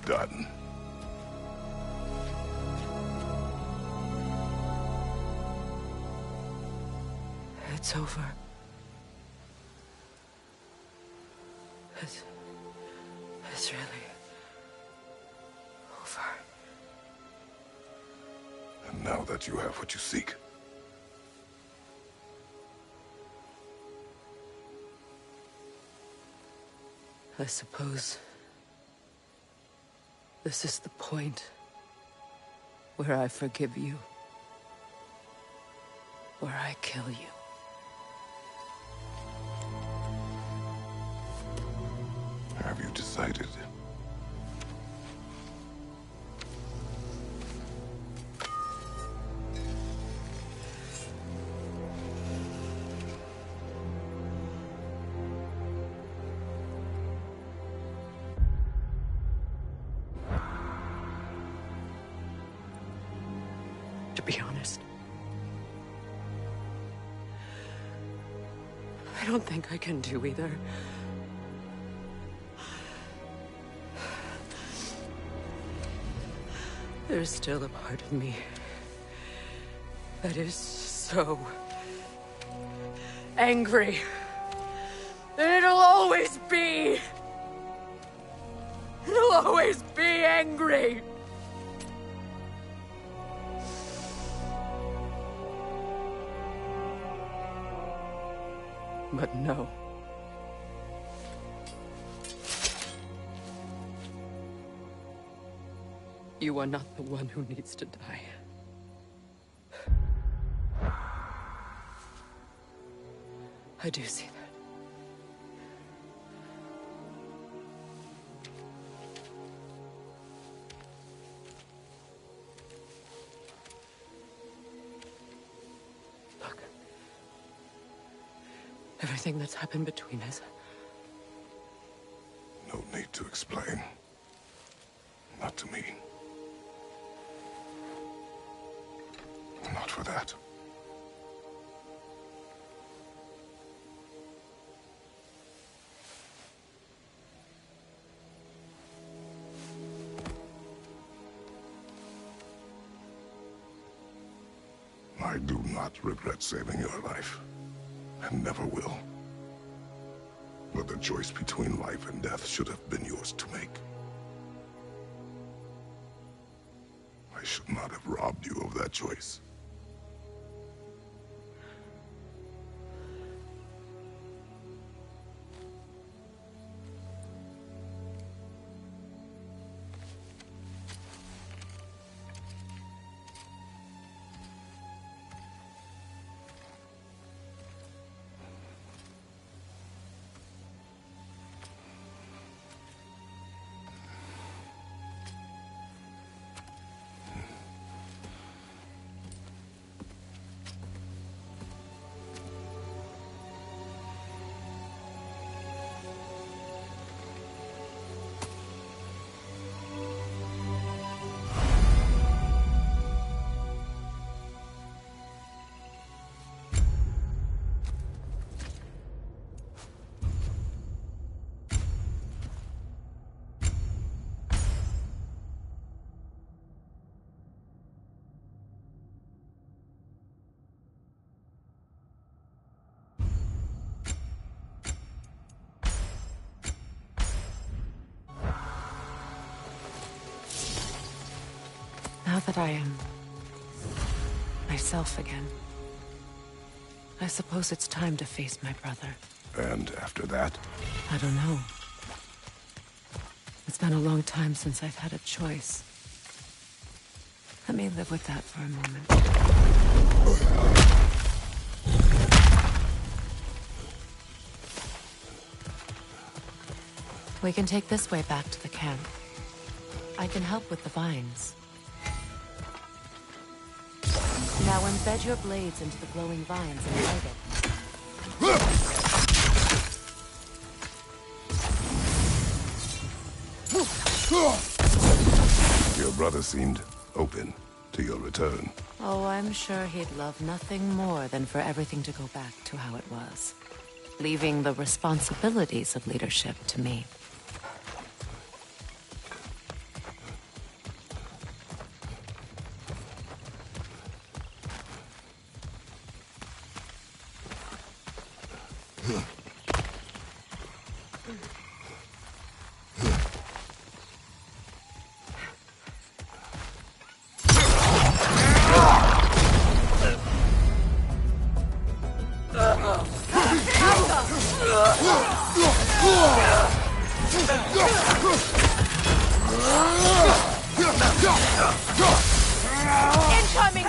done. It's over. It's really over. And now that you have what you seek, I suppose this is the point where I forgive you, where I kill you. have you decided? To be honest, I don't think I can do either. There's still a part of me that is so angry. And it'll always be. It'll always be angry. But no. You are not the one who needs to die. I do see that. Look. Everything that's happened between us. No need to explain. Not to me. Not for that. I do not regret saving your life, and never will. But the choice between life and death should have been yours to make. I should not have robbed you of that choice. Now that I am myself again, I suppose it's time to face my brother. And after that? I don't know. It's been a long time since I've had a choice. Let me live with that for a moment. We can take this way back to the camp. I can help with the vines. Now embed your blades into the glowing vines and light it. Your brother seemed open to your return. Oh, I'm sure he'd love nothing more than for everything to go back to how it was, leaving the responsibilities of leadership to me.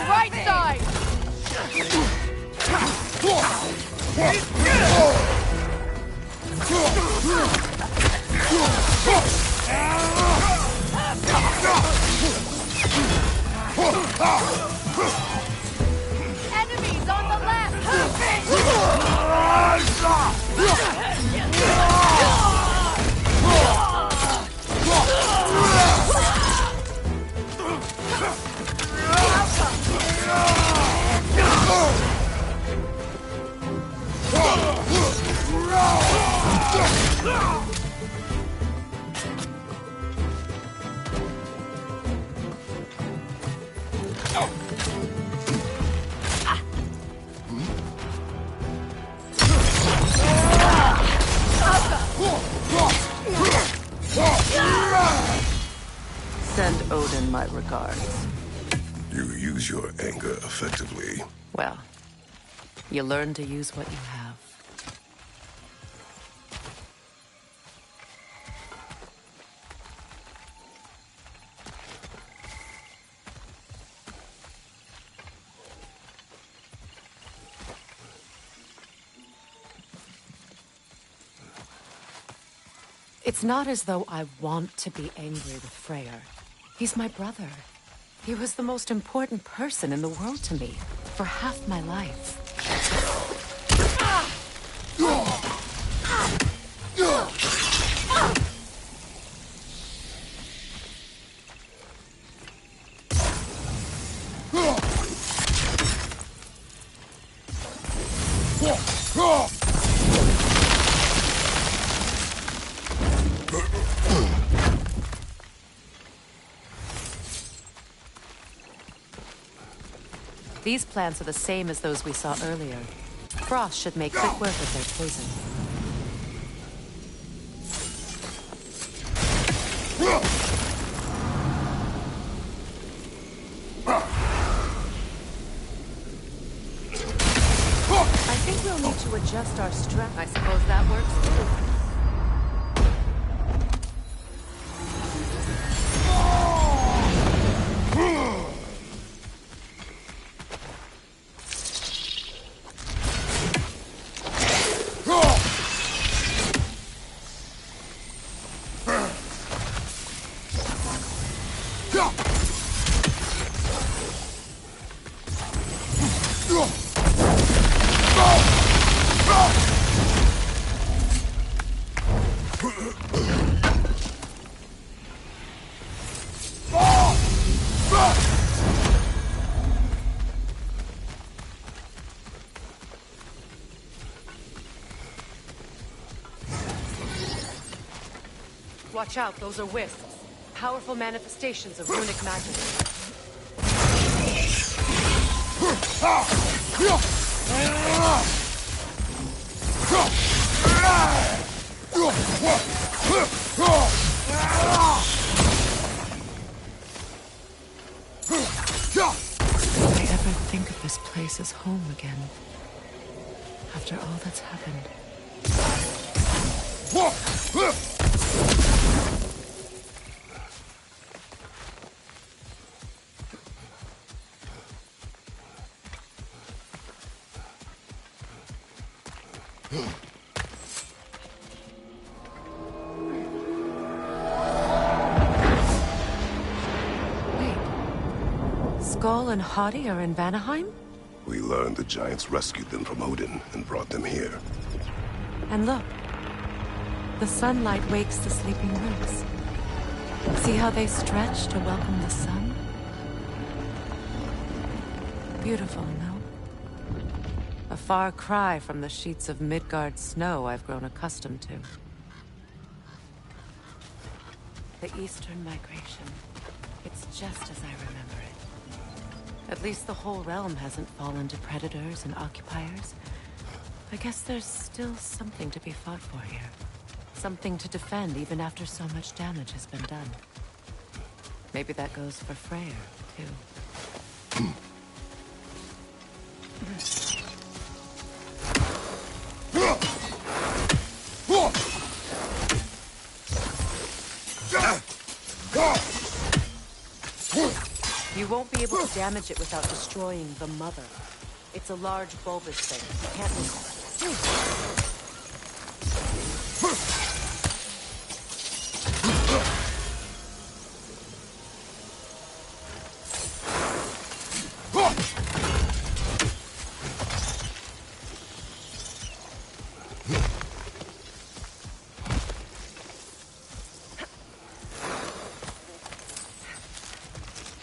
right side! Enemies on the left! Send Odin my regards. You use your anger effectively. Well, you learn to use what you have. It's not as though I want to be angry with Freyr. He's my brother. He was the most important person in the world to me for half my life. These plants are the same as those we saw earlier. Frost should make quick work of their poison. I think we'll need to adjust our strap. I suppose that works too. Watch out, those are wisps. Powerful manifestations of runic magic. Will I ever think of this place as home again? After all that's happened. Skull and Hati are in Vanaheim? We learned the giants rescued them from Odin and brought them here. And look, the sunlight wakes the sleeping roots. See how they stretch to welcome the sun? Beautiful, no? A far cry from the sheets of Midgard snow I've grown accustomed to. The Eastern Migration. It's just as I remember it. At least the whole realm hasn't fallen to predators and occupiers. I guess there's still something to be fought for here. Something to defend even after so much damage has been done. Maybe that goes for Freyr, too. You won't be able to damage it without destroying the mother. It's a large bulbous thing. You can't miss it.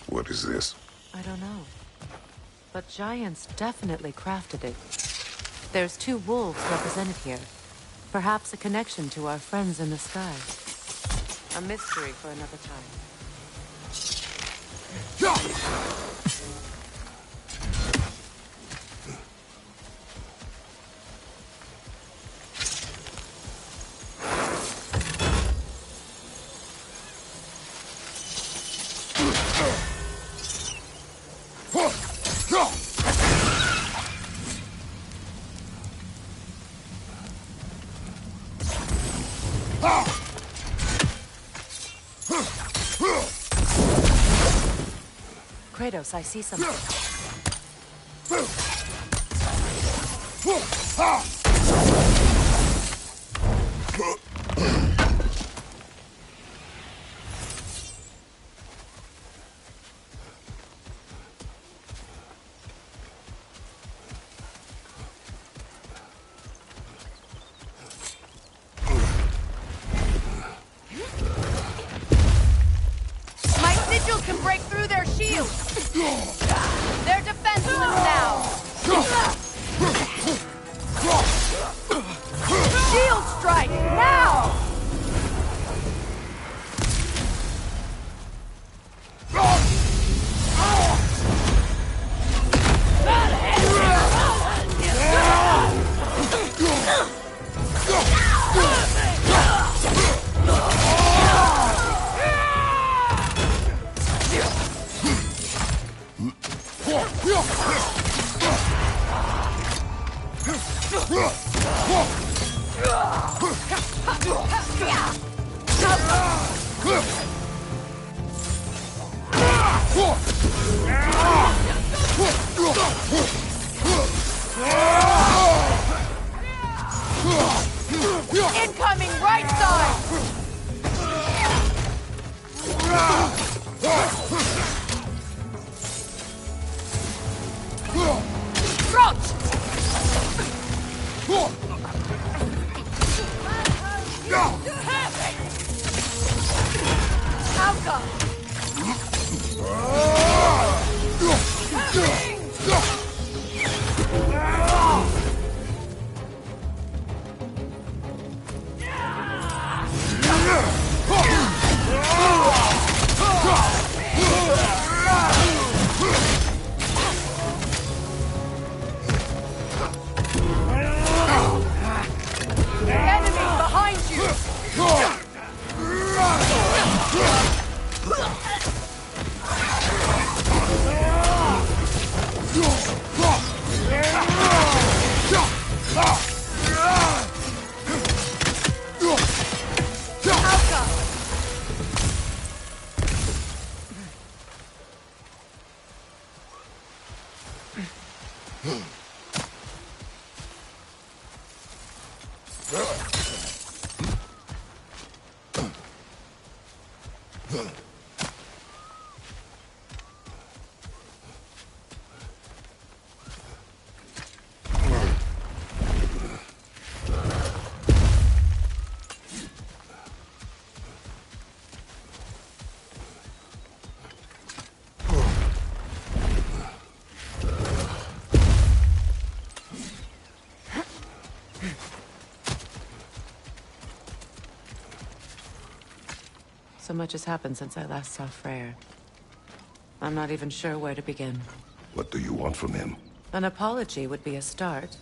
What is this? I don't know. But giants definitely crafted it. There's 2 wolves represented here. Perhaps a connection to our friends in the sky. A mystery for another time. Kratos, I see something. My sigils can break through their shields! They're defenseless now! Shield strike, now! Incoming right side! Crouch! Outcome! Enemy behind you! So much has happened since I last saw Freyr. I'm not even sure where to begin. What do you want from him? An apology would be a start.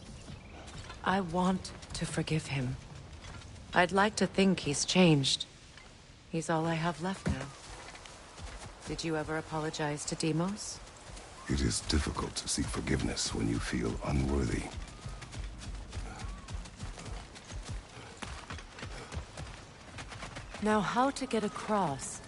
I want to forgive him. I'd like to think he's changed. He's all I have left now. Did you ever apologize to Deimos? It is difficult to seek forgiveness when you feel unworthy. Now, how to get across?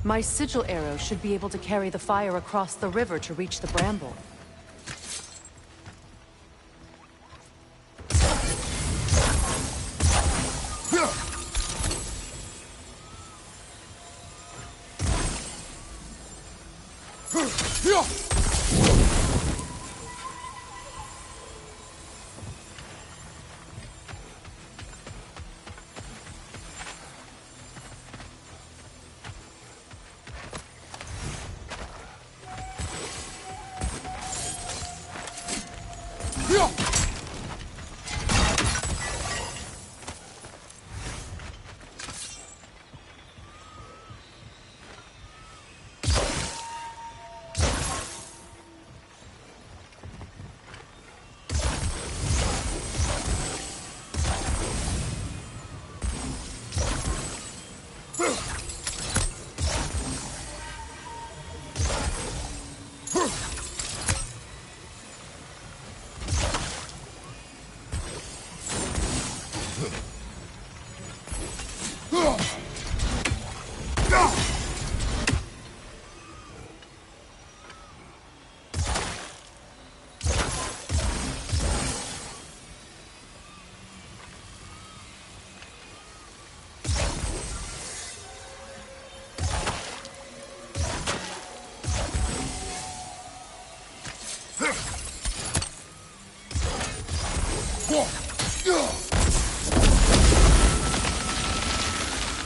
My sigil arrow should be able to carry the fire across the river to reach the bramble.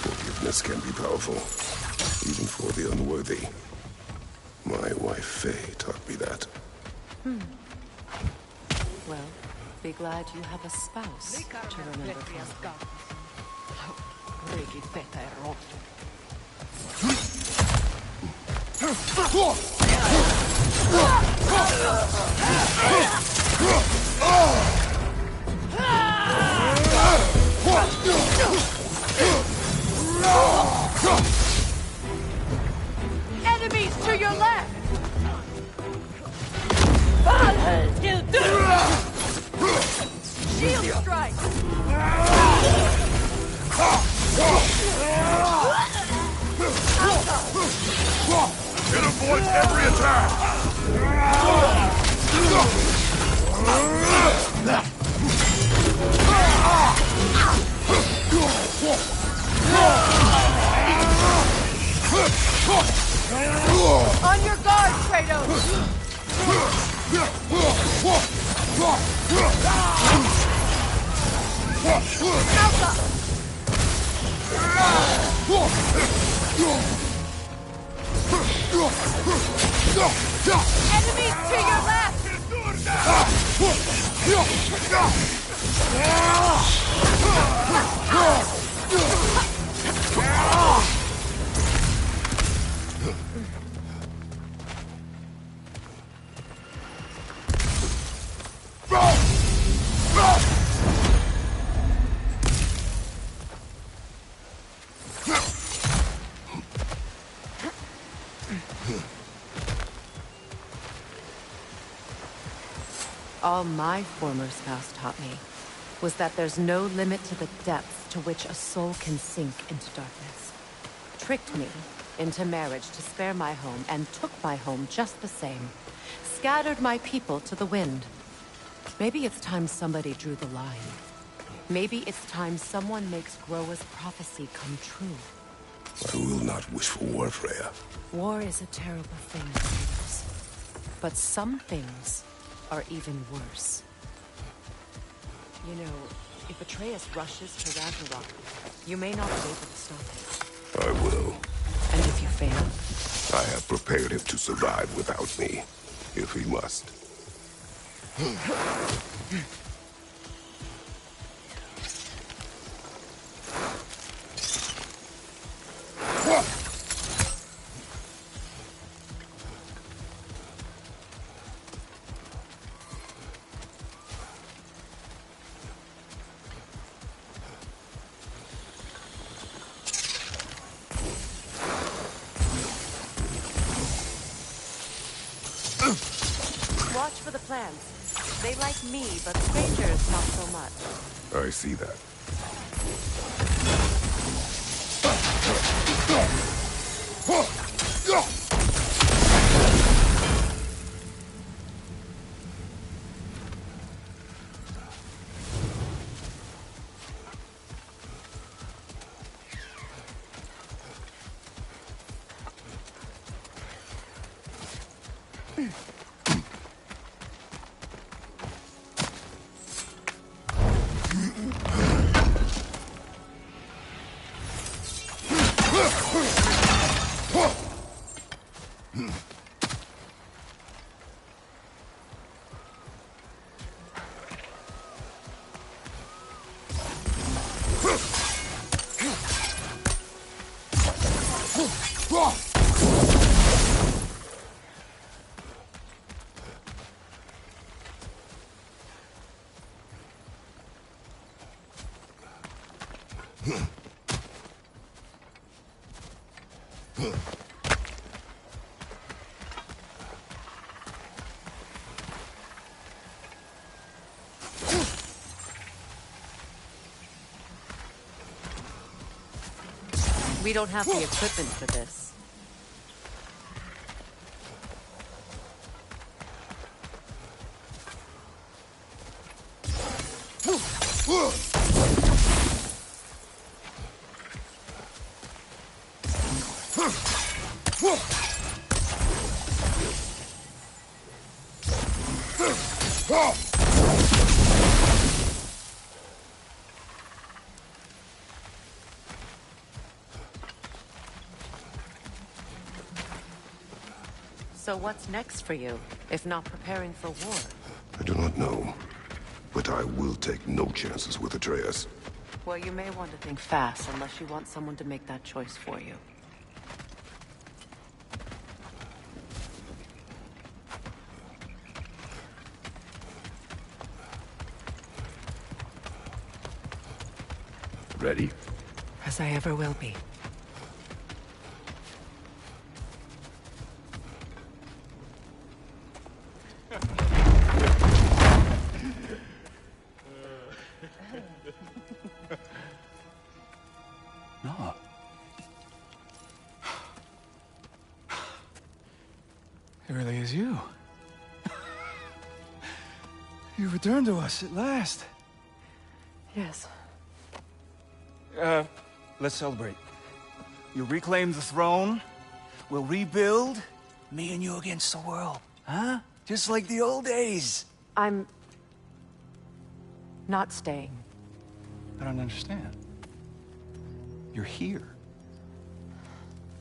Forgiveness can be powerful, even for the unworthy. My wife Faye taught me that. Well, be glad you have a spouse to remember from. Enemies to your left! Shield strike! It avoids every attack! On your guard, Kratos! Enemies to your left! All my former spouse taught me was that there's no limit to the depths to which a soul can sink into darkness. Tricked me into marriage to spare my home and took my home just the same. Scattered my people to the wind. Maybe it's time somebody drew the line. Maybe it's time someone makes Groa's prophecy come true. I will not wish for war, Freya. War is a terrible thing, Kratos. But some things are even worse. You know, if Atreus rushes to Ragnarok, you may not be able to stop it. I will. And if you fail? I have prepared him to survive without me, if he must. Watch for the plants. They like me, but strangers not so much. I see that. We don't have the equipment for this. So what's next for you, if not preparing for war? I do not know, but I will take no chances with Atreus. Well, you may want to think fast unless you want someone to make that choice for you. Ready? As I ever will be. No. It really is you. You returned to us at last. Yes. Let's celebrate. You reclaim the throne. We'll rebuild. Me and you against the world. Huh? Just like the old days. I'm... not staying. I don't understand. You're here.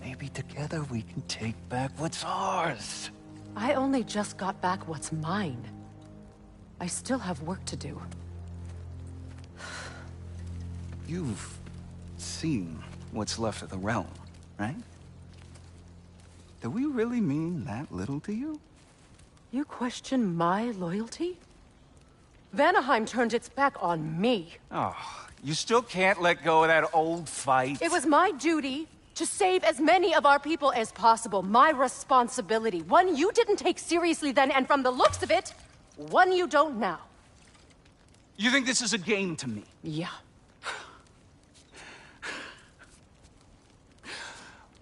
Maybe together we can take back what's ours. I only just got back what's mine. I still have work to do. You've seen what's left of the realm, right? Do we really mean that little to you? You question my loyalty? Vanaheim turned its back on me. Oh, you still can't let go of that old fight? It was my duty to save as many of our people as possible. My responsibility. One you didn't take seriously then, and from the looks of it, one you don't now. You think this is a game to me? Yeah.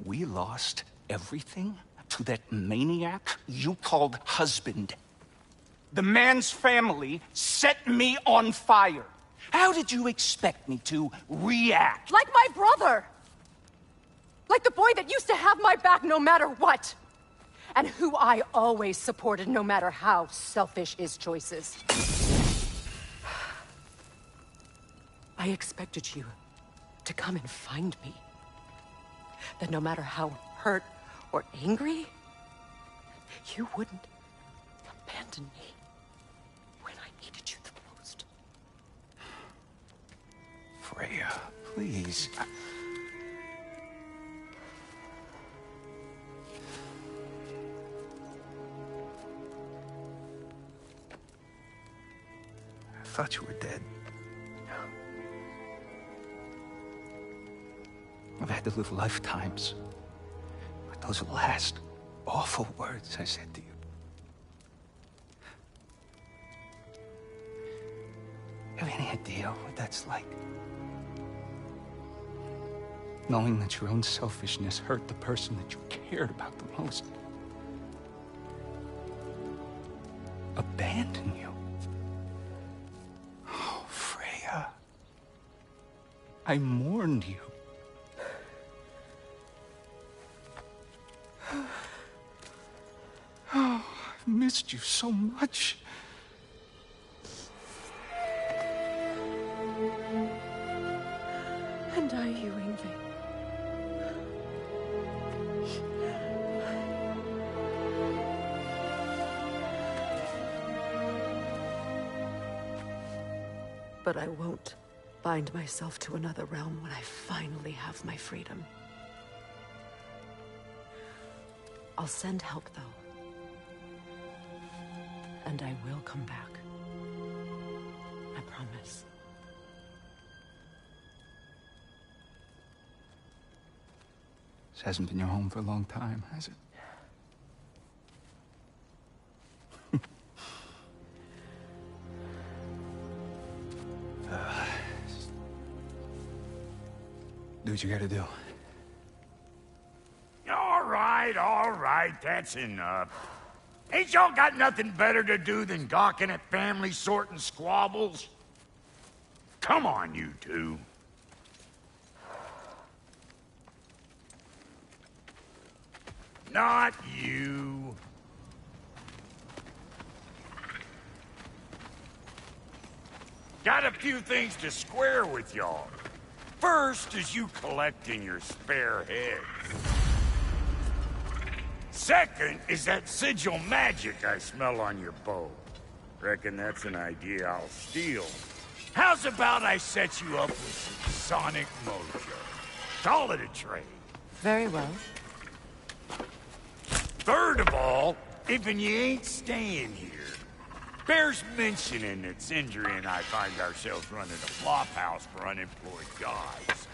We lost everything to that maniac you called husband. The man's family set me on fire. How did you expect me to react? Like my brother! Like the boy that used to have my back no matter what! And who I always supported no matter how selfish his choices. I expected you to come and find me. That no matter how hurt or angry, you wouldn't abandon me when I needed you the most. Freya, please. I thought you were dead. I've had to live lifetimes with those last awful words I said to you. Have any idea what that's like? Knowing that your own selfishness hurt the person that you cared about the most. Abandon you. Oh, Freya. I mourned you. Oh, missed you so much. And are you, Ingvi? But I won't bind myself to another realm when I finally have my freedom. I'll send help, though. And I will come back. I promise. This hasn't been your home for a long time, has it? Do what you gotta do. All right, that's enough. Ain't y'all got nothing better to do than gawking at family sorting squabbles? Come on, you two. Not you. Got a few things to square with y'all. First is you collecting your spare heads. Second is that sigil magic I smell on your bow. Reckon that's an idea I'll steal. How's about I set you up with some sonic mojo? Call it a trade. Very well. Third of all, if you ain't staying here, bears mentioning that Sindri and I find ourselves running a flop house for unemployed guys.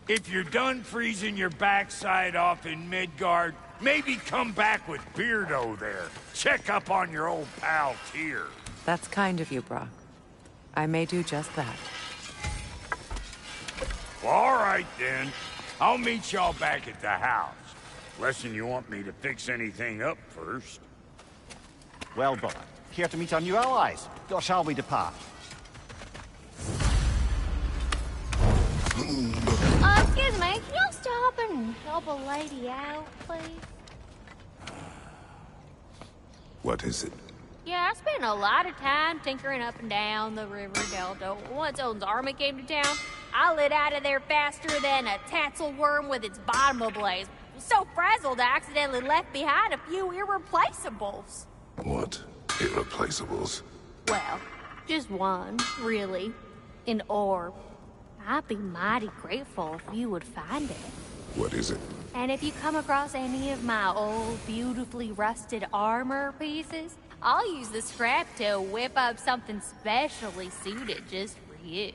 If you're done freezing your backside off in Midgard, maybe come back with Beardo there. Check up on your old pal Tyr. That's kind of you, Brock. I may do just that. Well, all right then. I'll meet y'all back at the house. Unless you want me to fix anything up first. Well, brother, here to meet our new allies. Or shall we depart? Excuse me, can y'all stop and help a lady out, please? What is it? Yeah, I spent a lot of time tinkering up and down the river delta. Once Odin's army came to town, I lit out of there faster than a tassel worm with its bottom ablaze. So frazzled, I accidentally left behind a few irreplaceables. What? Irreplaceables? Well, just one, really. An orb. I'd be mighty grateful if you would find it. What is it? And if you come across any of my old, beautifully rusted armor pieces, I'll use the scrap to whip up something specially suited just for you.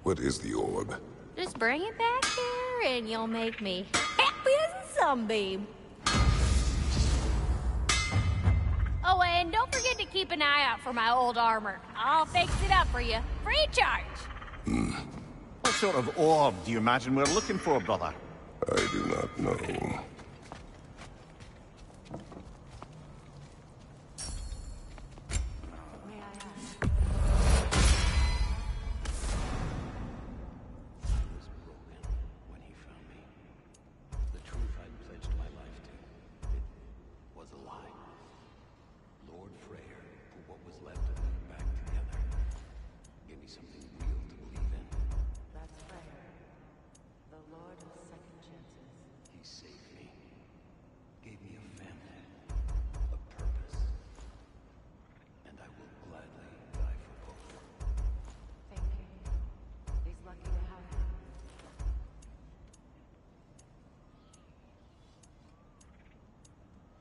What is the orb? Just bring it back here and you'll make me happy as a sunbeam. Oh, and don't forget to keep an eye out for my old armor. I'll fix it up for you, free of charge. What sort of orb do you imagine we're looking for, brother? I do not know.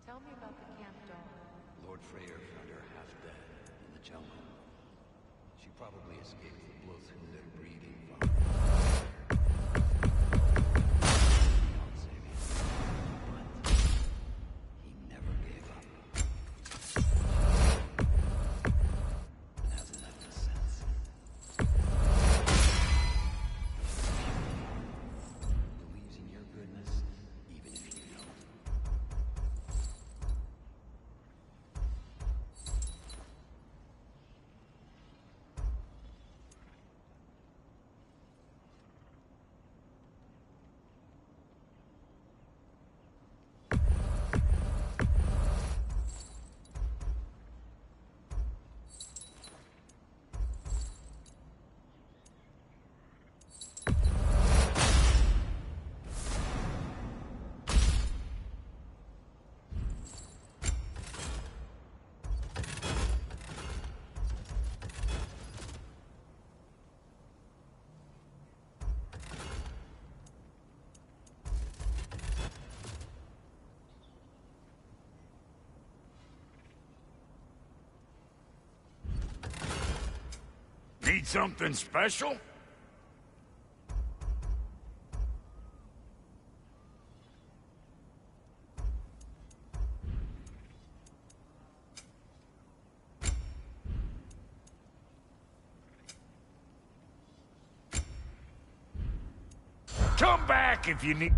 Tell me about the camp dog. Lord Freyr found her half dead in the jungle. She probably escaped the bloodthirst they're breeding from. But he never gave up. And hasn't left us since. Believes in your goodness, even if you don't. Need something special? Come back if you need...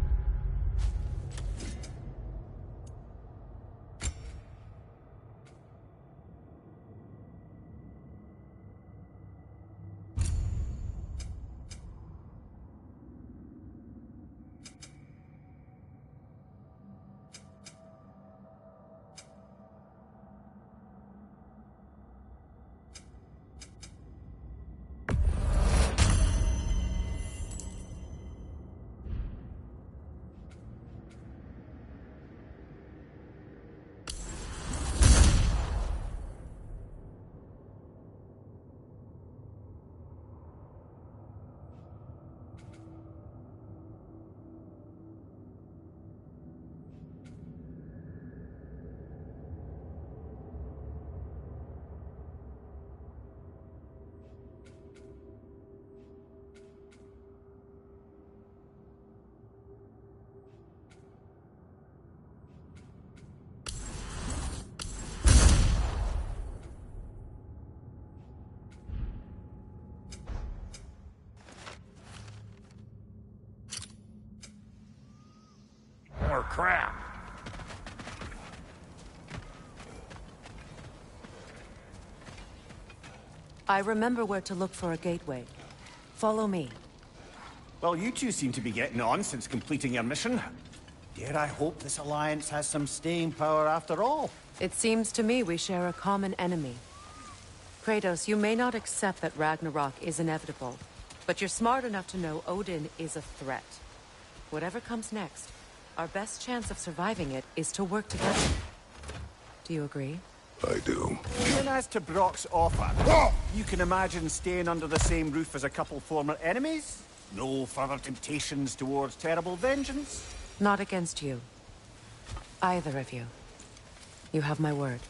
More crap. I remember where to look for a gateway. Follow me. Well, you two seem to be getting on since completing your mission. Dare I hope this alliance has some staying power after all? It seems to me we share a common enemy. Kratos, you may not accept that Ragnarok is inevitable, but you're smart enough to know Odin is a threat. Whatever comes next, our best chance of surviving it is to work together. Do you agree? I do. And as to Brock's offer, you can imagine staying under the same roof as a couple former enemies? No further temptations towards terrible vengeance? Not against you. Either of you. You have my word.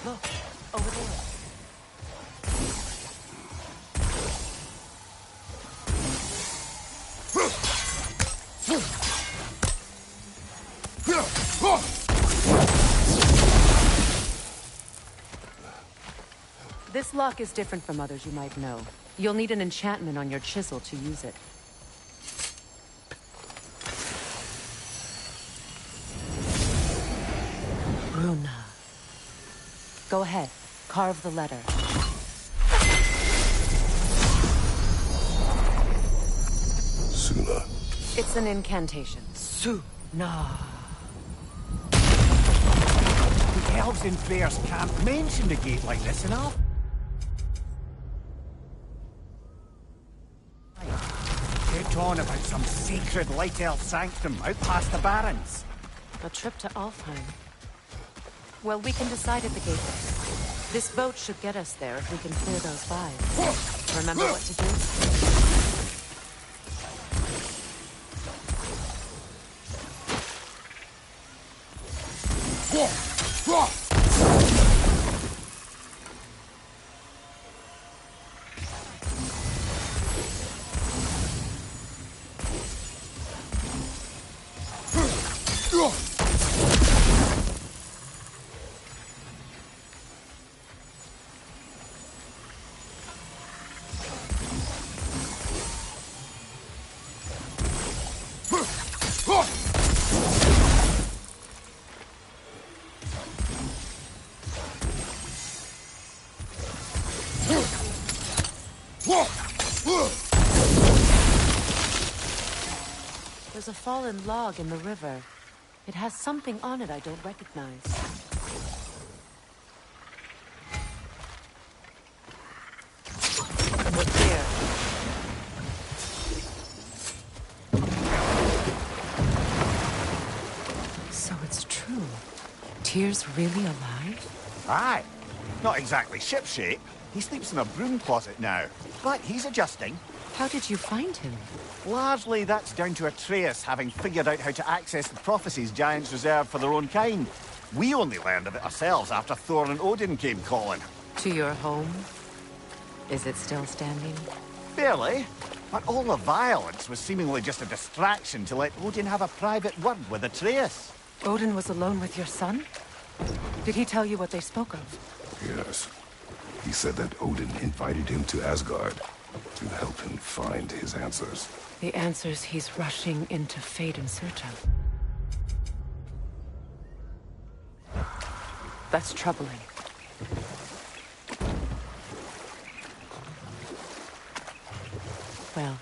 Look, over there. This lock is different from others you might know. You'll need an enchantment on your chisel to use it. Runa. Go ahead. Carve the letter. Suna. It's an incantation. Suna. The elves in Freyr's can't mention the gate like this enough. Kept on about some sacred light elf sanctum out past the barrens. A trip to Alfheim. Well, we can decide at the gateway. This boat should get us there if we can clear those vines. Remember what to do? There's a fallen log in the river. It has something on it I don't recognize. Look here. So it's true. Tyr's really alive? Aye. Not exactly shipshape. He sleeps in a broom closet now. But he's adjusting. How did you find him? Largely, that's down to Atreus having figured out how to access the prophecies giants reserve for their own kind. We only learned of it ourselves after Thor and Odin came calling. To your home? Is it still standing? Barely. But all the violence was seemingly just a distraction to let Odin have a private word with Atreus. Odin was alone with your son? Did he tell you what they spoke of? Yes. He said that Odin invited him to Asgard to help him find his answers. The answers he's rushing into fate in search of. That's troubling. Well,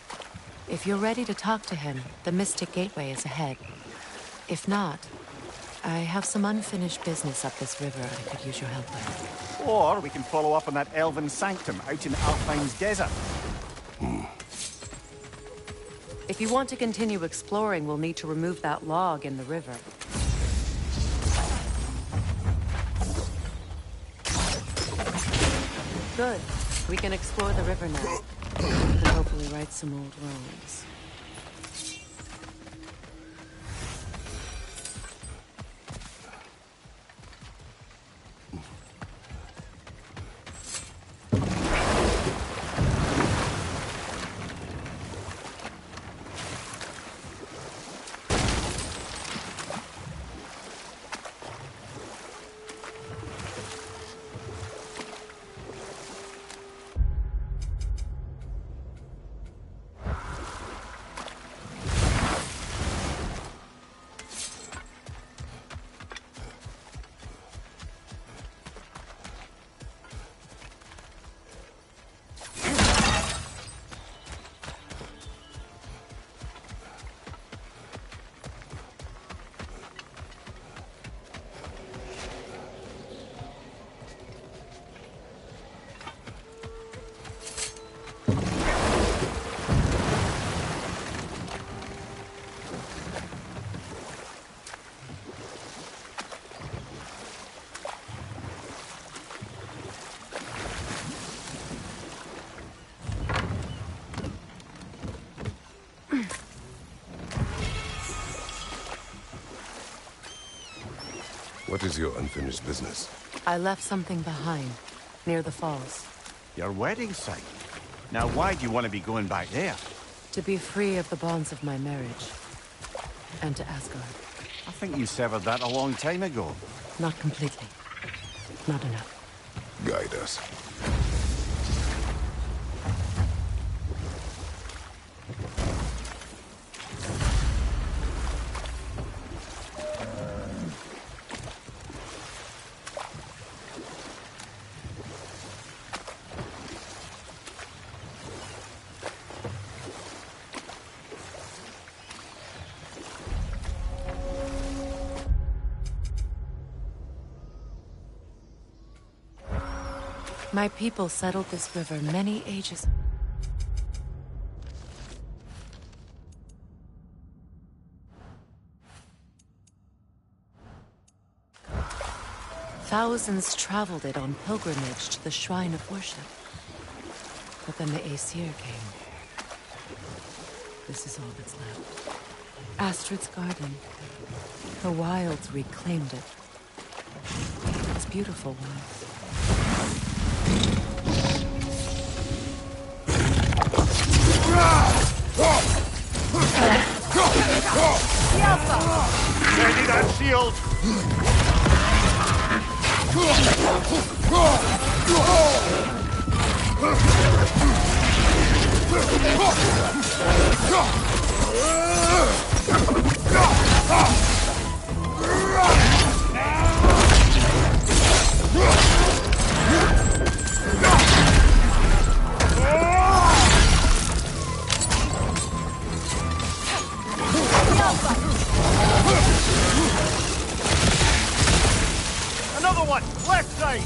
if you're ready to talk to him, the Mystic Gateway is ahead. If not, I have some unfinished business up this river I could use your help with. Or we can follow up on that elven sanctum out in Alfheim's desert. If you want to continue exploring, we'll need to remove that log in the river. Good. We can explore the river now. And hopefully right some old wrongs. What is your unfinished business? I left something behind, near the falls. Your wedding site. Now why do you want to be going back there? To be free of the bonds of my marriage. And to Asgard. I think you severed that a long time ago. Not completely. Not enough. Guide us. My people settled this river many ages. Thousands traveled it on pilgrimage to the shrine of worship. But then the Aesir came. This is all that's left. Astrid's garden. The wilds reclaimed it. It's beautiful once. Ready that shield! Another one! Left side!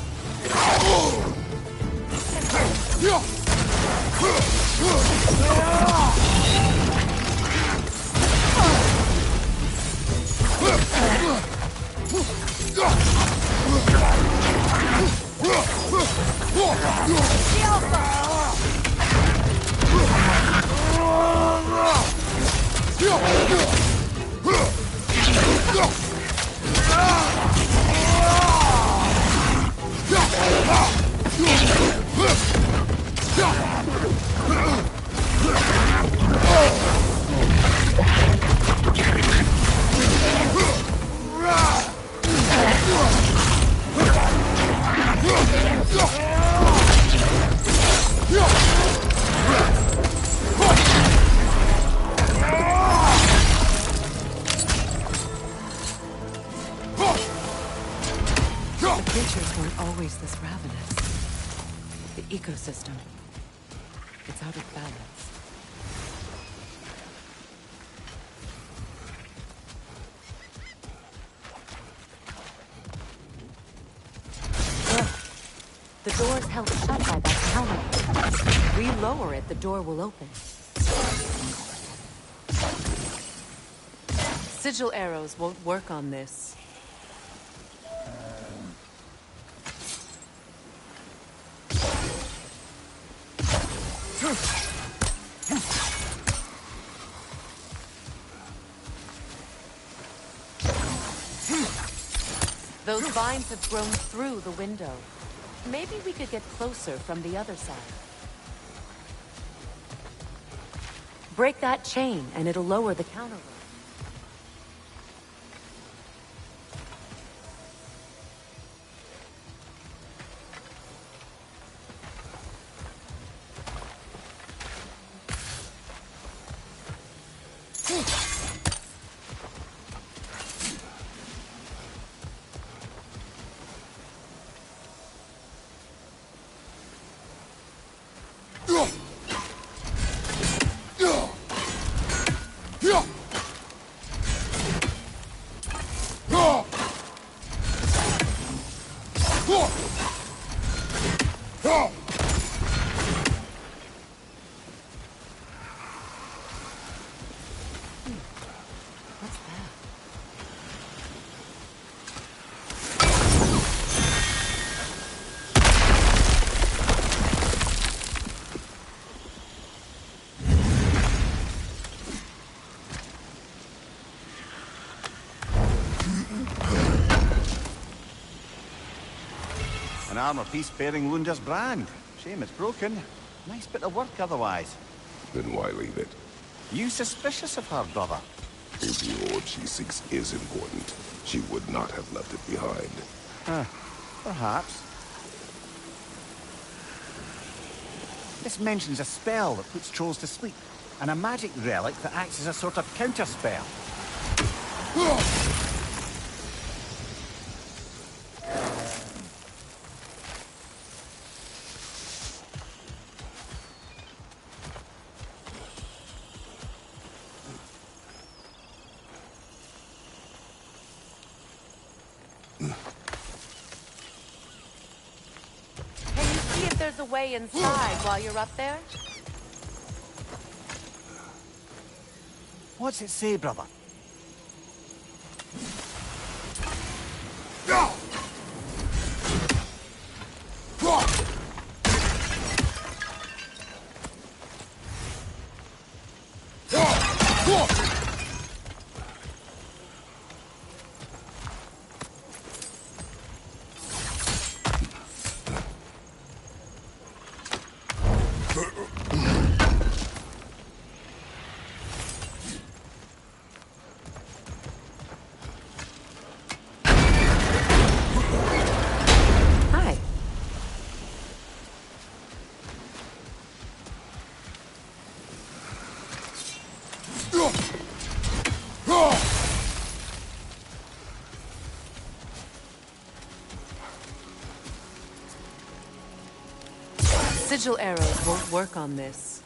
Creatures weren't always this ravenous. The ecosystem. It's out of balance. Look. The door's held shut by that counter. We lower it, the door will open. Sigil arrows won't work on this. Those vines have grown through the window. Maybe we could get closer from the other side. Break that chain, and it'll lower the counter. An armor piece bearing Lunda's brand. Shame it's broken. Nice bit of work otherwise. Then why leave it? You suspicious of her, brother? If the ore she seeks is important, she would not have left it behind. Perhaps. This mentions a spell that puts trolls to sleep, and a magic relic that acts as a sort of counter-spell. Can you see if there's a way inside while you're up there? What's it say, brother? Hi. Sigil arrows won't work on this.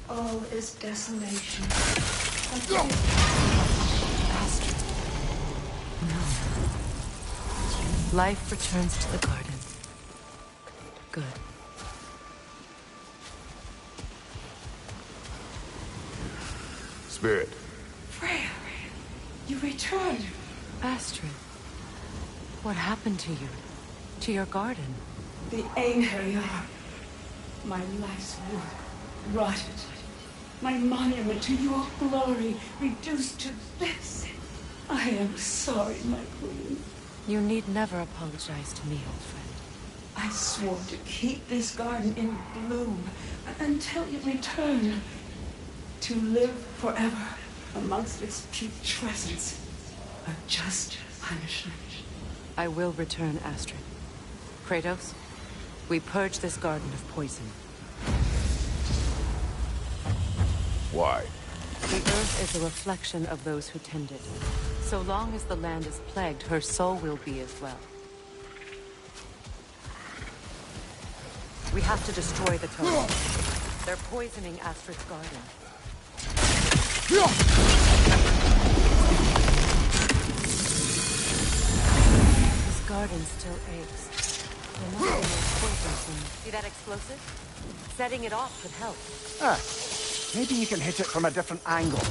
All is desolation. Astrid. No. Life returns to the garden. Good. Spirit, Freya, you returned. Astrid. What happened to you? To your garden? The Einherjar. My life's work rotted. My monument to your glory reduced to this. I am sorry, my queen. You need never apologize to me, old friend. I swore to keep this garden in bloom until you return. To live forever amongst its putrescence. A just punishment. I will return, Astrid. Kratos, we purge this garden of poison. why? The earth is a reflection of those who tend it. So long as the land is plagued, her soul will be as well. We have to destroy the totem. They're poisoning Astrid's garden. This garden still aches. There must be more poison somewhere. See that explosive? Setting it off could help. Ah, maybe you can hit it from a different angle.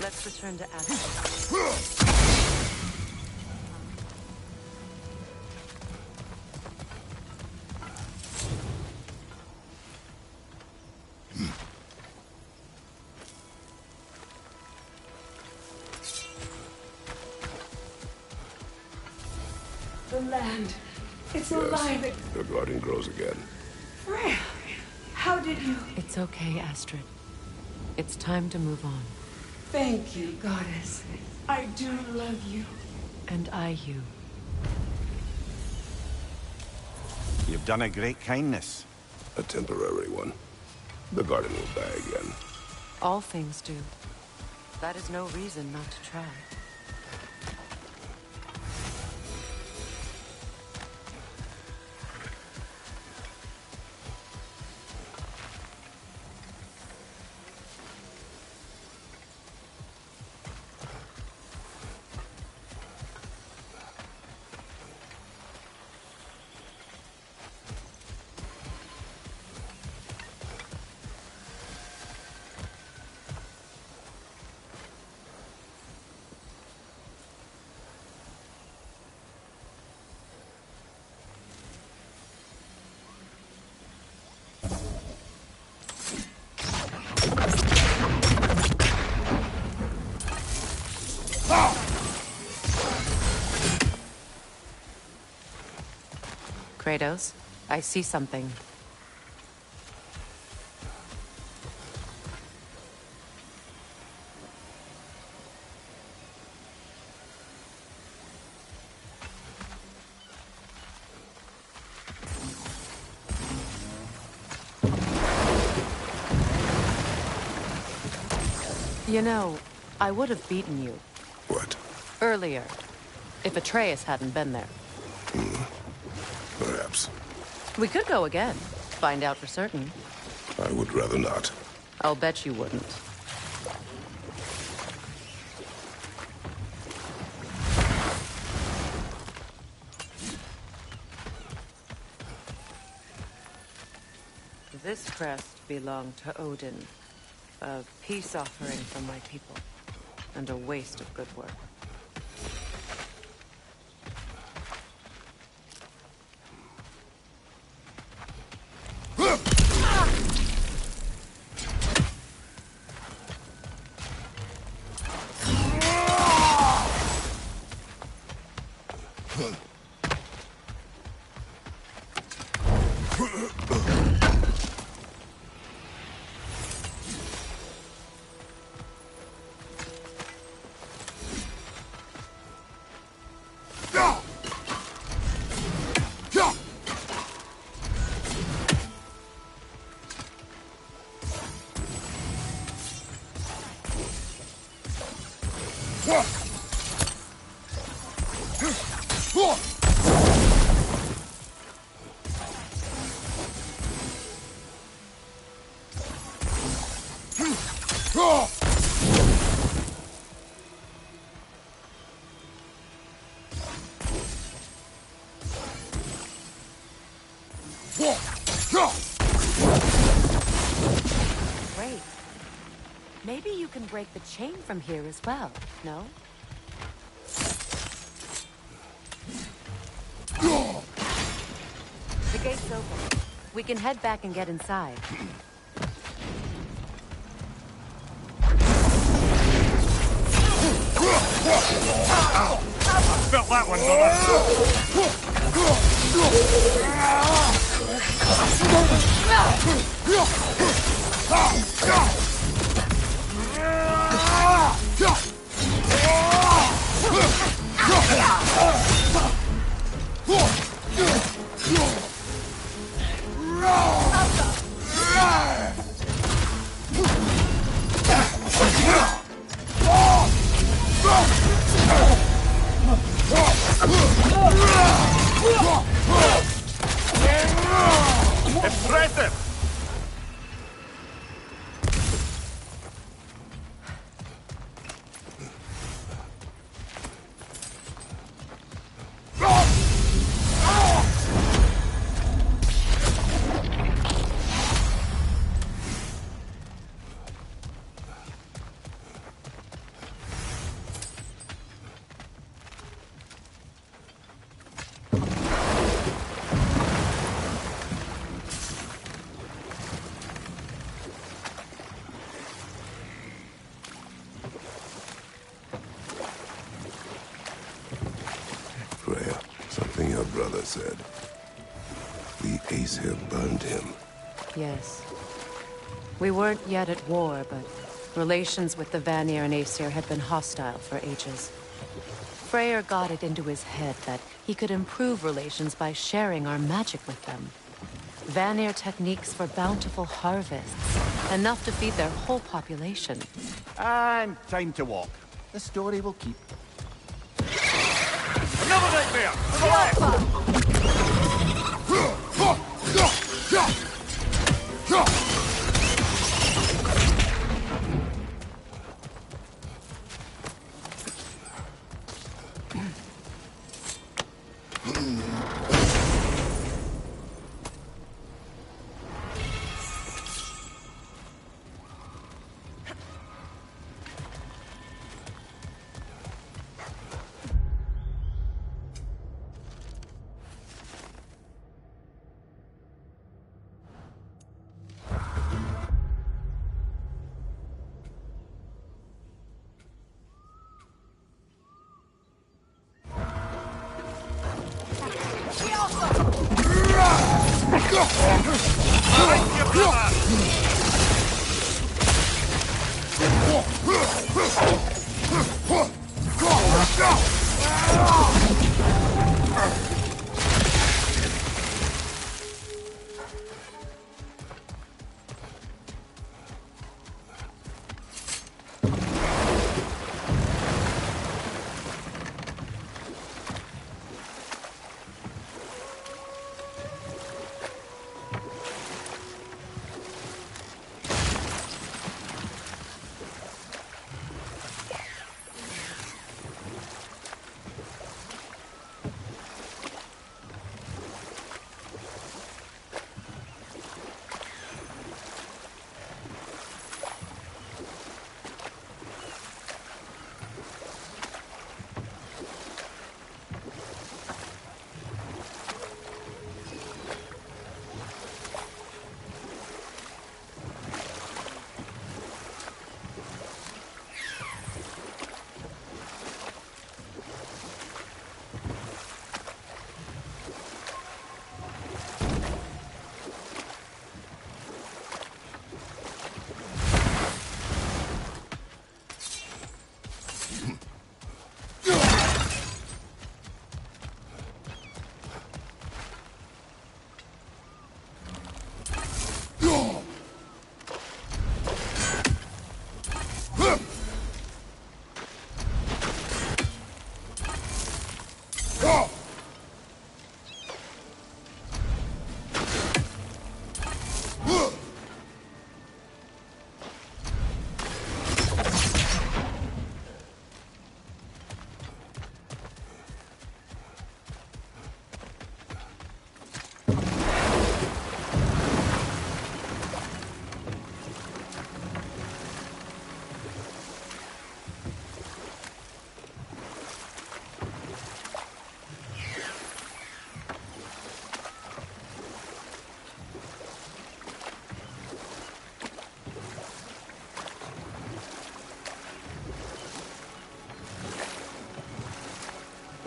Let's return to Astrid. The land It's alive. Your garden grows again. Freya, how did you... It's okay, Astrid. It's time to move on. Thank you, goddess. I do love you. And I you. You've done a great kindness. A temporary one. The garden will die again. All things do. That is no reason not to try. Kratos, I see something. You know, I would have beaten you. What? Earlier, if Atreus hadn't been there. Perhaps. We could go again, find out for certain. I would rather not. I'll bet you wouldn't. This crest belonged to Odin. A peace offering from my people. And a waste of good work. Great. Maybe you can break the chain from here as well, no? The gate's open. We can head back and get inside. Felt that one, brother. Impressive! said. The Aesir burned him. Yes. We weren't yet at war, but relations with the Vanir and Aesir had been hostile for ages. Freyr got it into his head that he could improve relations by sharing our magic with them. Vanir techniques for bountiful harvests, enough to feed their whole population. And time to walk. The story will keep. Another nightmare! To the left!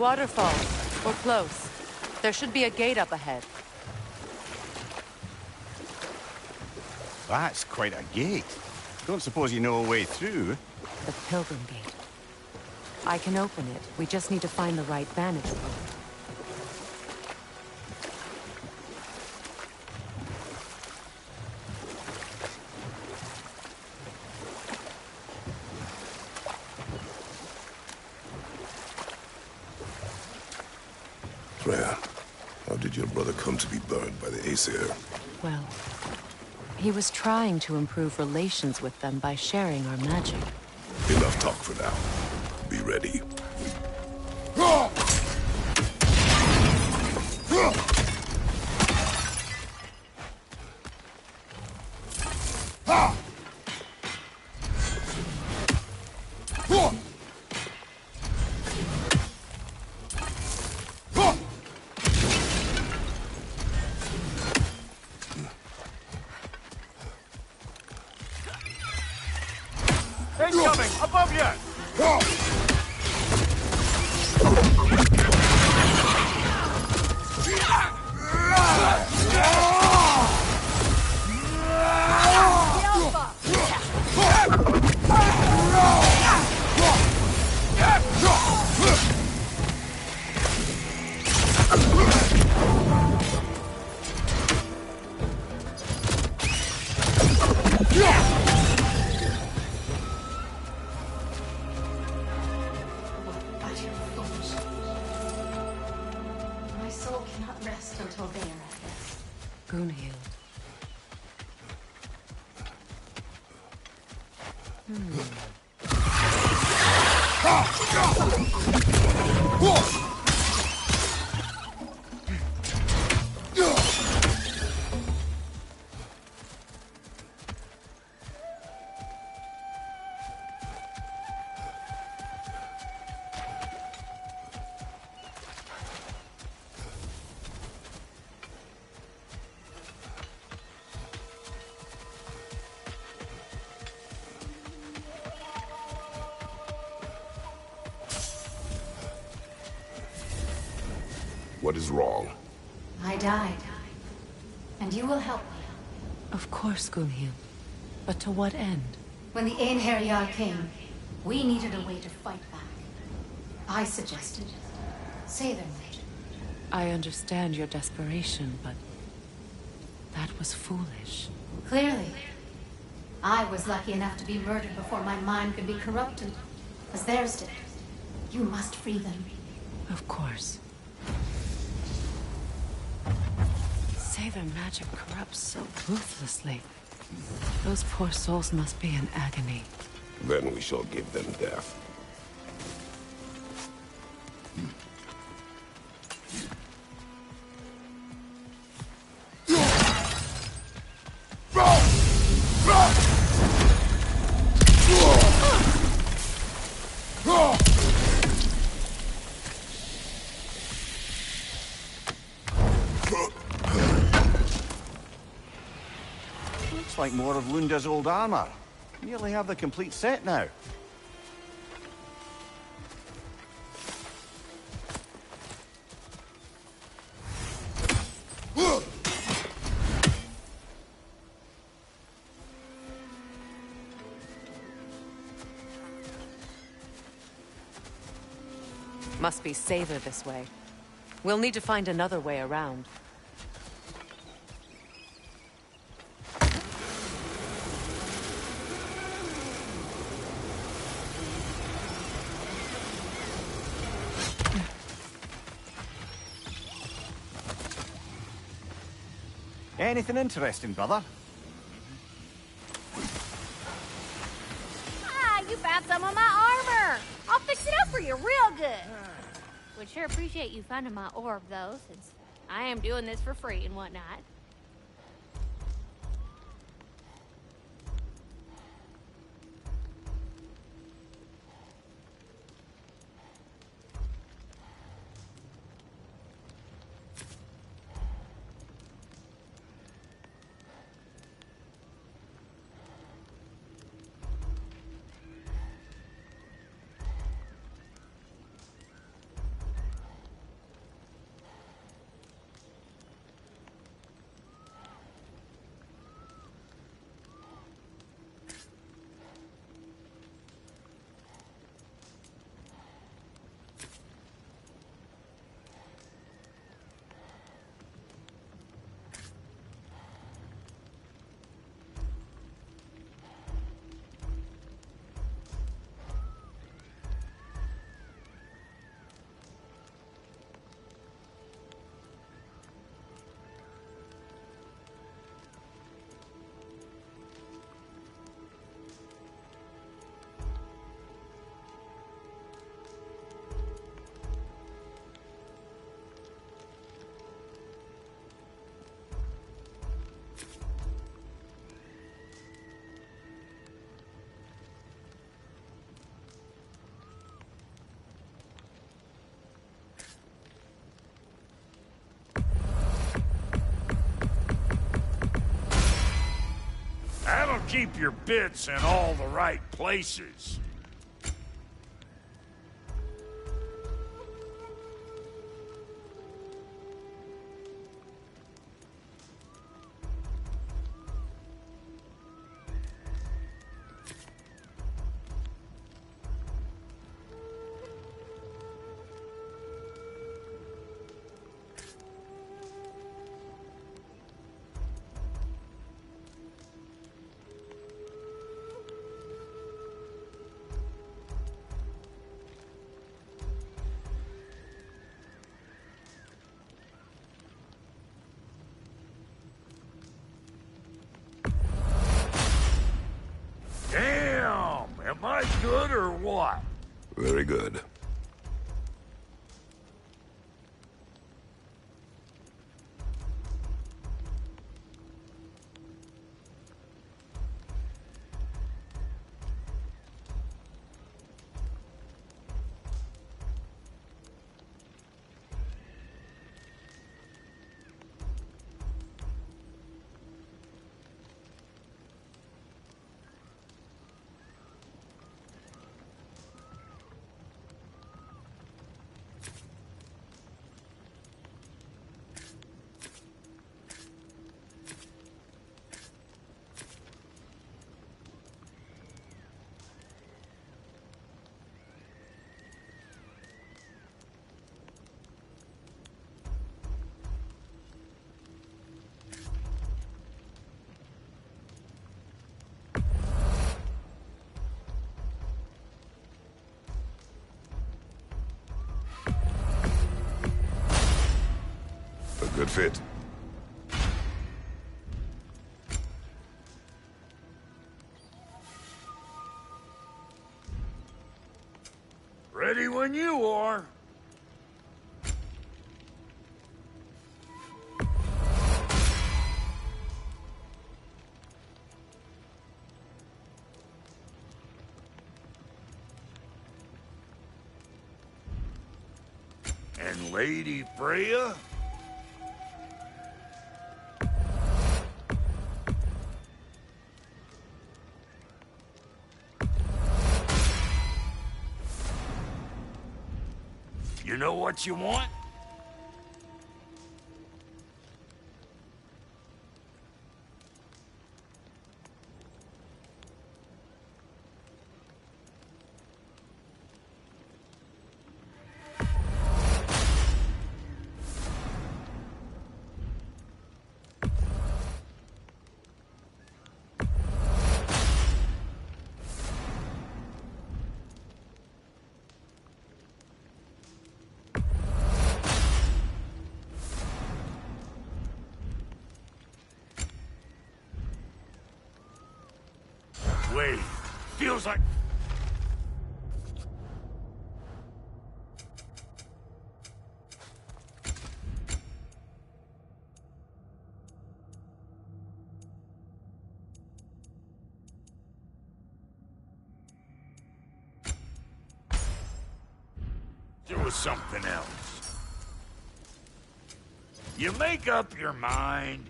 Waterfall. We're close. There should be a gate up ahead. That's quite a gate. Don't suppose you know a way through? The Pilgrim Gate. I can open it. We just need to find the right vantage point. Freya, how did your brother come to be burned by the Aesir? Well, he was trying to improve relations with them by sharing our magic. Enough talk for now. Be ready. Incoming! Above you! cannot rest until they are at rest. Gunhild. What is wrong? I died. And you will help me. Of course, Gunhild. But to what end? When the Einherjar came, we needed a way to fight back. I suggested say their magic. I understand your desperation, but that was foolish. Clearly. I was lucky enough to be murdered before my mind could be corrupted, as theirs did. You must free them. Of course. Say their magic corrupts so ruthlessly. Those poor souls must be in agony. Then we shall give them death. Looks like more of Lunda's old armor. Nearly have the complete set now. Must be safer this way. We'll need to find another way around. Anything interesting, brother? Ah, you found some of my armor! I'll fix it up for you real good! Would sure appreciate you finding my orb, though, since I am doing this for free and whatnot. That'll keep your bits in all the right places. Very good. A good fit. Ready when you are. And Lady Freya? You know what you want? Wait, feels like... There was something else. You make up your mind.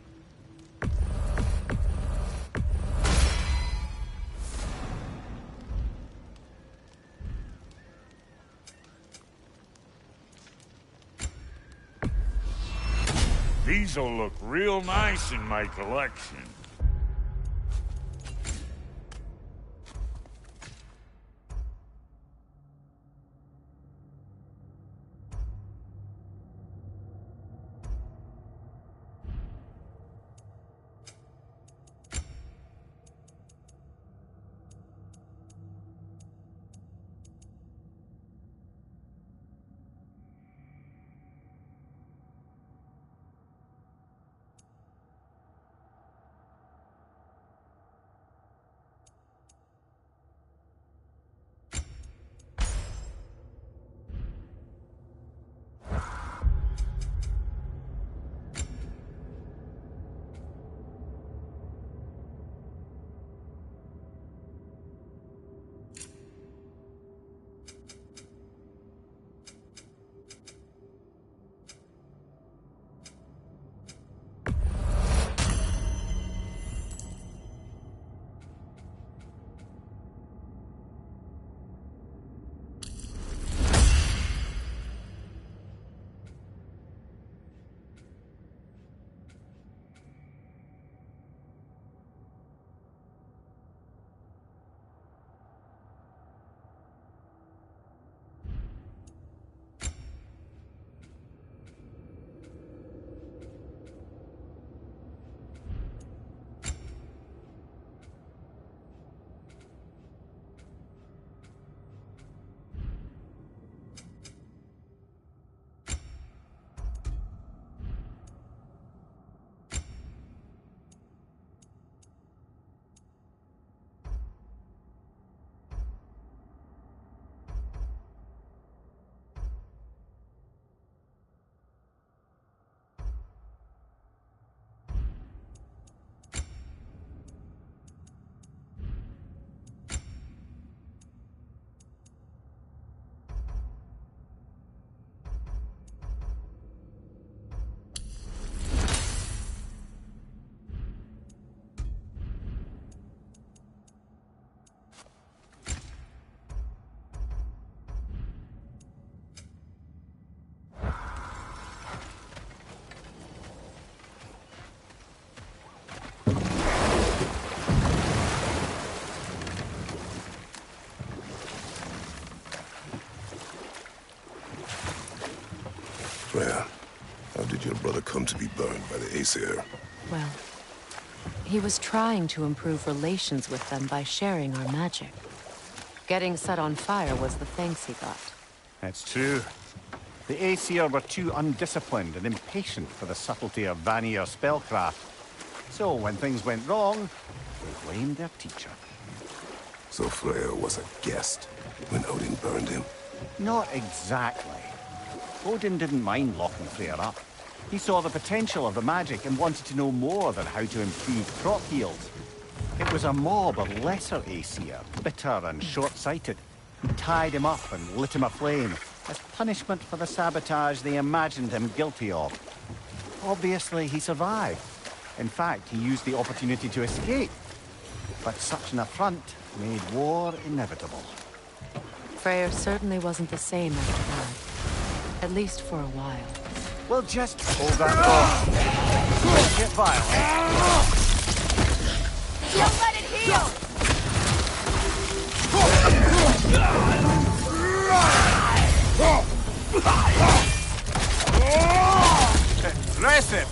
These'll look real nice in my collection. Freya, how did your brother come to be burned by the Aesir? Well, he was trying to improve relations with them by sharing our magic. Getting set on fire was the thanks he got. That's true. The Aesir were too undisciplined and impatient for the subtlety of Vanir spellcraft. So when things went wrong, they blamed their teacher. So Freya was a guest when Odin burned him? Not exactly. Odin didn't mind locking Freya up. He saw the potential of the magic and wanted to know more than how to improve crop yields. It was a mob of lesser Aesir, bitter and short-sighted, who tied him up and lit him aflame as punishment for the sabotage they imagined him guilty of. Obviously, he survived. In fact, he used the opportunity to escape. But such an affront made war inevitable. Freyr certainly wasn't the same after that. At least for a while. We'll just hold that thought. Let's get violent. Don't let it heal! Aggressive!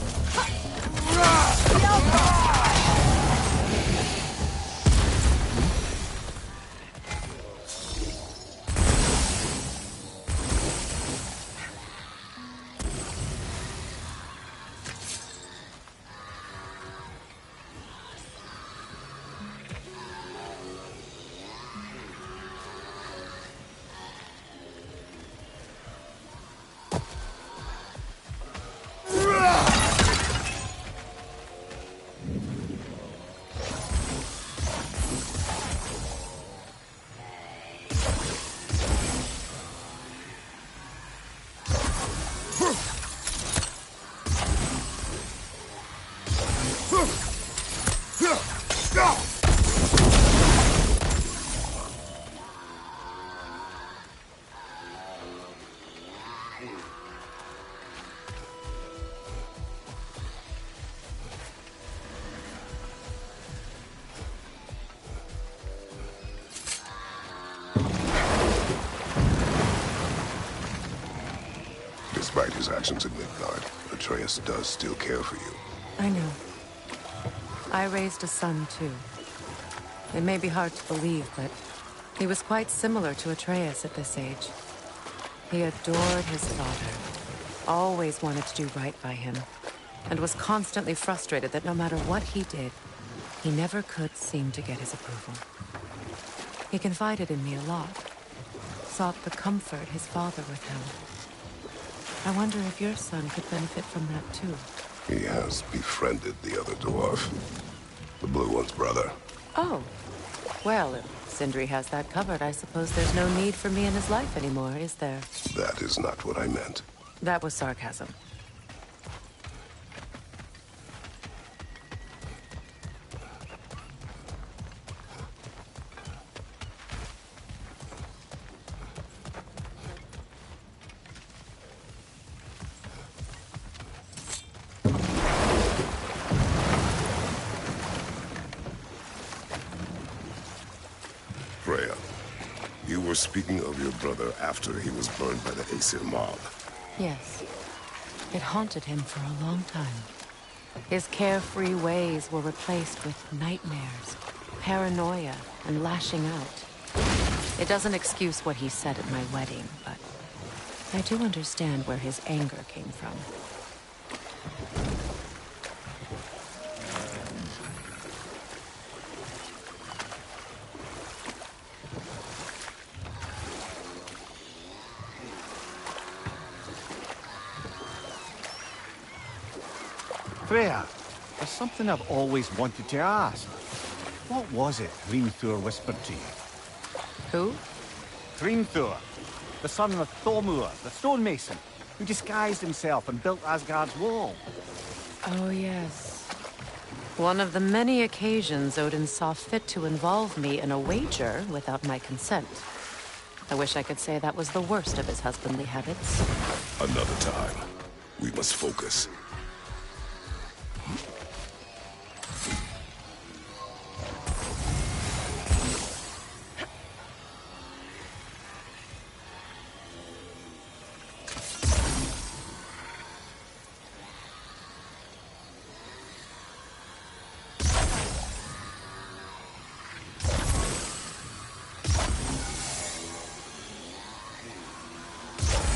Despite his actions in Midgard, Atreus does still care for you. I know. I raised a son, too. It may be hard to believe, but he was quite similar to Atreus at this age. He adored his father, always wanted to do right by him, and was constantly frustrated that no matter what he did, he never could seem to get his approval. He confided in me a lot, sought the comfort his father withheld. I wonder if your son could benefit from that, too. He has befriended the other dwarf. The Blue One's brother. Oh. Well, if Sindri has that covered, I suppose there's no need for me in his life anymore, is there? That is not what I meant. That was sarcasm. Freya, you were speaking of your brother after he was burned by the Aesir mob. Yes. It haunted him for a long time. His carefree ways were replaced with nightmares, paranoia, and lashing out. It doesn't excuse what he said at my wedding, but I do understand where his anger came from. Freya, there's something I've always wanted to ask. What was it Hrimthur whispered to you? Who? Hrimthur, the son of Thormur, the stonemason, who disguised himself and built Asgard's wall. Oh, yes. One of the many occasions Odin saw fit to involve me in a wager without my consent. I wish I could say that was the worst of his husbandly habits. Another time. We must focus.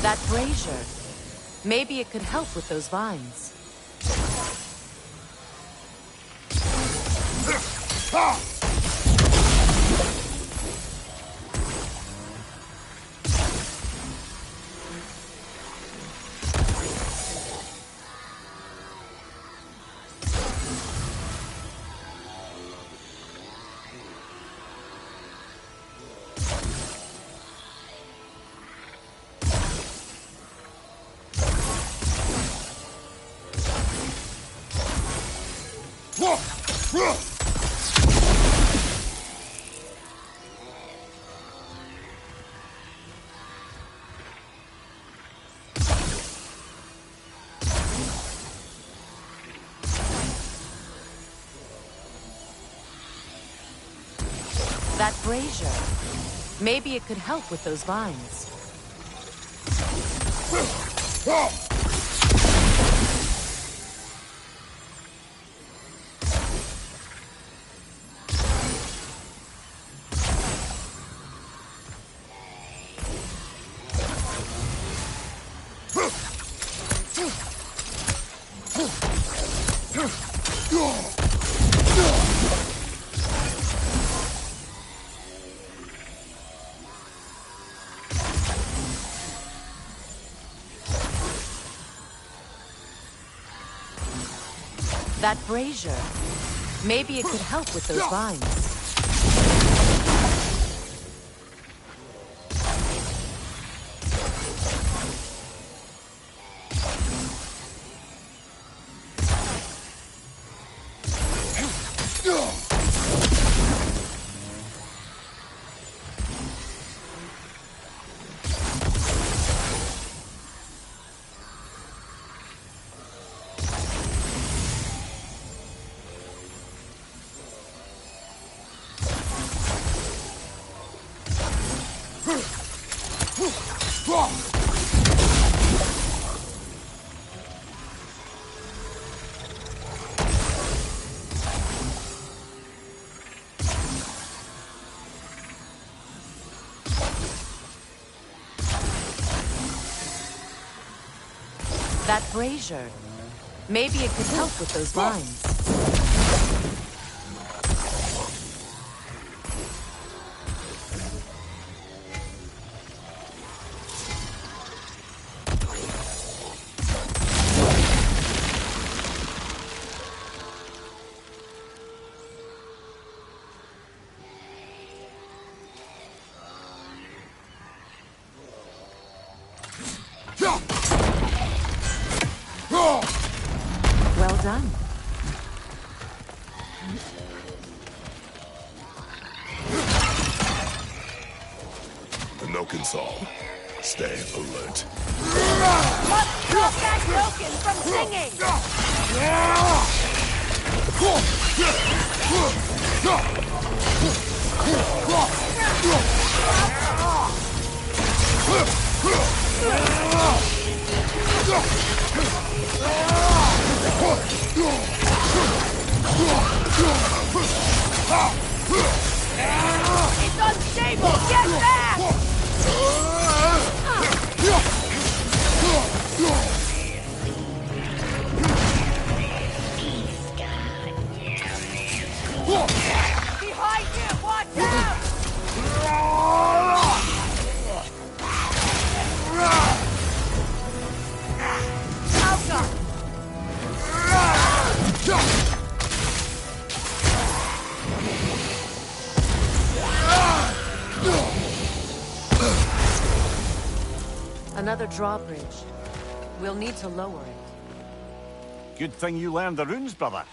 That brazier. Maybe it could help with those vines. That brazier. Maybe it could help with those vines. That brazier. Maybe it could help with those vines. That brazier. Maybe it could help with those vines. Well done. The milking saw. Stay alert. Stop that milking from singing! It's unstable! Get back! Behind you! Watch out! Outcome! Another drawbridge. We'll need to lower it. Good thing you learned the runes, brother.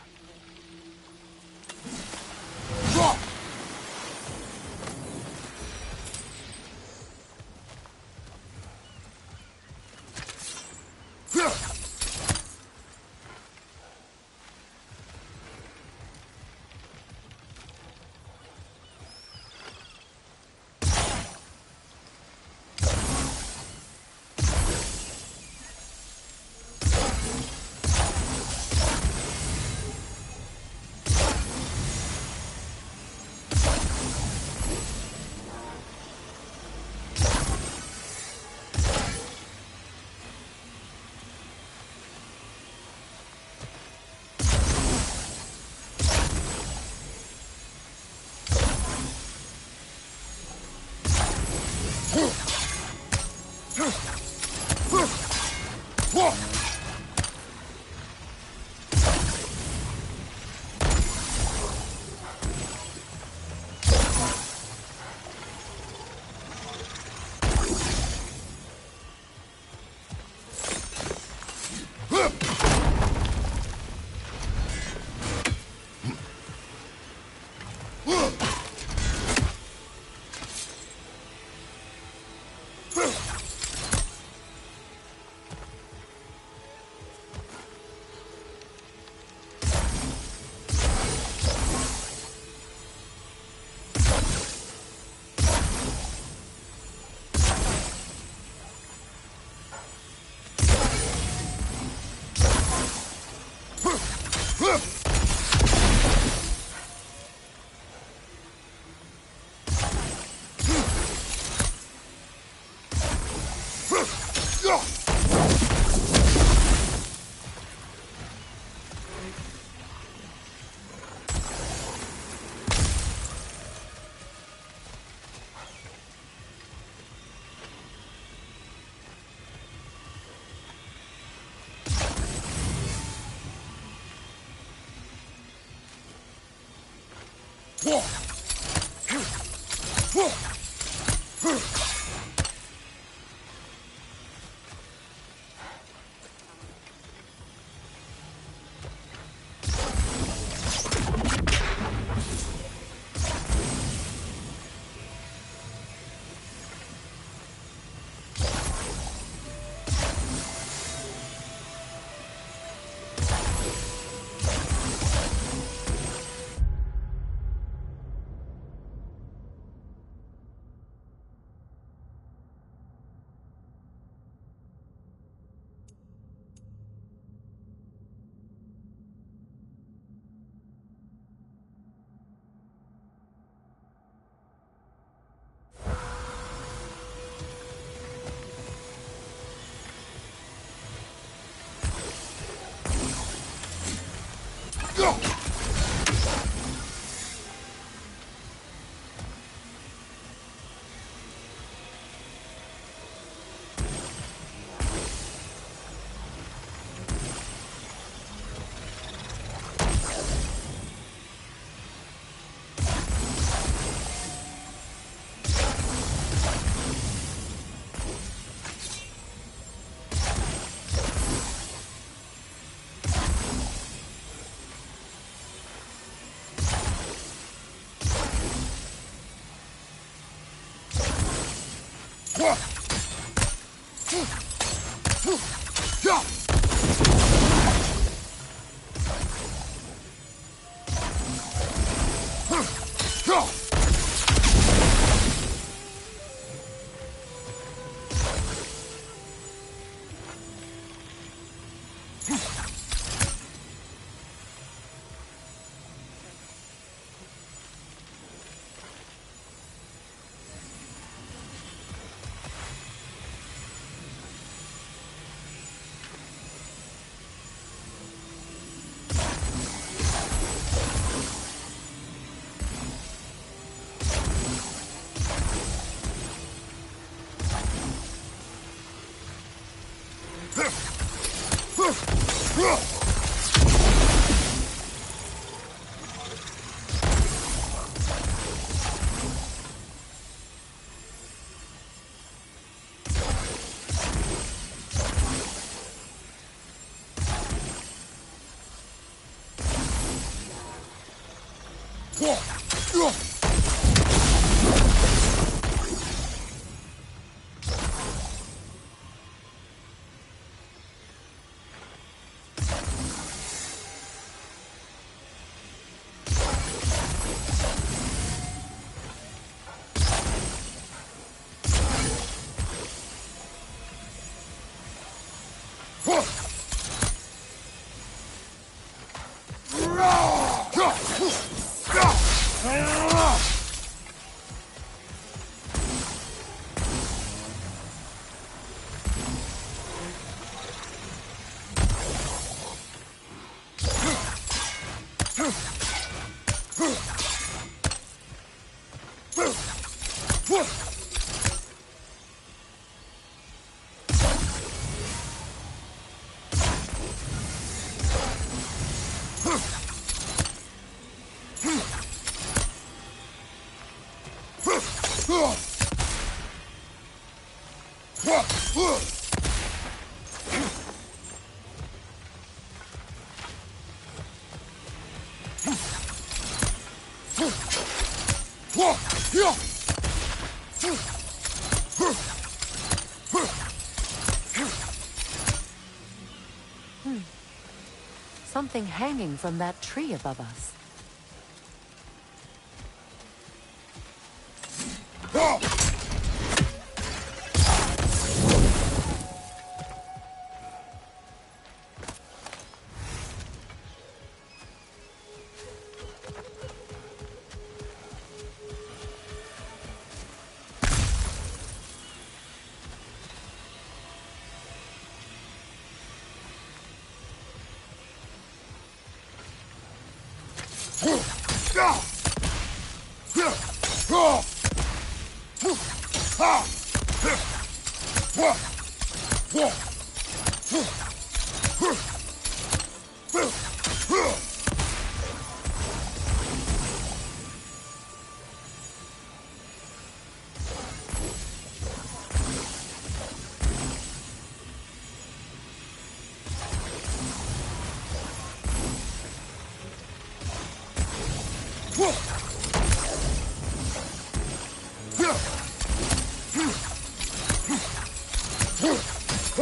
Something hanging from that tree above us.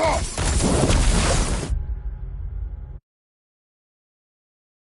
Ah!